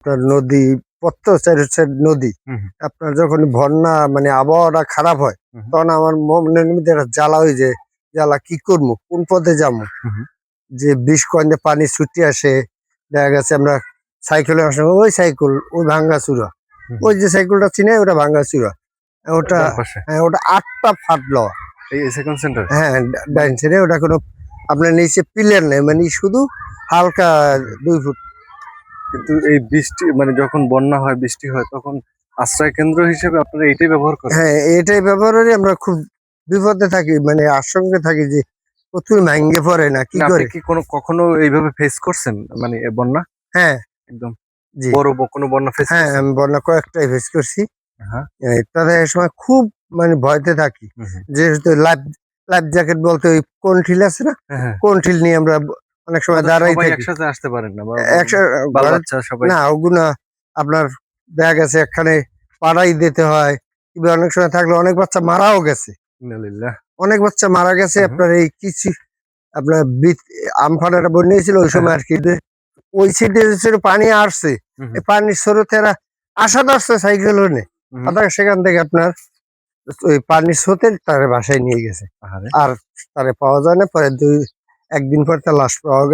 আপনার নদী পথ চারি সাইড নদী। আপনার যখন বন্যা মানে আবহাওয়াটা খারাপ হয় তখন আমার মনের মধ্যে একটা জ্বালা হয়ে যায়, জ্বালা কি করবো, কোন পথে যাবো। যে বিষ কয়েন্টে পানি ছুটি আসে, দেখা গেছে আমরা সাইকেলে আসে, ওই সাইকেল ওই ভাঙ্গা চূড়া, ওই যে সাইকেলটা চিনে ওটা ভাঙ্গা চূড়া, ওটা হ্যাঁ ওটা 8টা ফাটলো। হ্যাঁ ডাইন সাইডে ওটা কোনো আপনার নিচে পিলার নেই, মানে শুধু হালকা 2 ফুট। কিন্তু এই বৃষ্টি মানে যখন বন্যা হয় বৃষ্টি হয় তখন আশ্রয় কেন্দ্র হিসেবে আপনারা এটাই ব্যবহার করেন? হ্যাঁ এটাই ব্যবহার করি, আমরা খুব বিপদে থাকি, মানে আশঙ্কে থাকি যে প্রচুর ভাঙ্গে পড়ে না কি করে। কি কখনো এইভাবে ফেস করছেন মানে বন্যা? হ্যাঁ একদম জি বড় কোনো বন্যা ফেস হ্যাঁ করছেন? আমি বন্যা কয়েকটাই ফেস করছি। হ্যাঁ তাদের এই সময় খুব মানে ভয়তে থাকি, যেহেতু লাইফ লাইফ জ্যাকেট বলতে ওই কন্ঠিল আছে না, কন্ঠিল নিয়ে আমরা অনেক সময় দাঁড়াই থাকি। একসাথে আসতে পারেন না, একসাথে না, ওগুলা আপনার দেখা গেছে এখানে পাড়াই দিতে হয়, কিংবা অনেক সময় থাকলে অনেক বাচ্চা মারাও গেছে, অনেক বাচ্চা মারা গেছে। আপনার এই কিছু আপনার আমফানাটা বন্যা ছিল ওই সময় আর কি, ওই সাইডে পানি আসছে, এই পানির স্রোতে এরা আশা ধরছে সাইকেল হলে, সেখান থেকে আপনার ওই পানির স্রোতে তার বাসায় নিয়ে গেছে, আর তারে পাওয়া যায় না। পরে 1 দিন পর তার লাশ পাওয়া গেছে।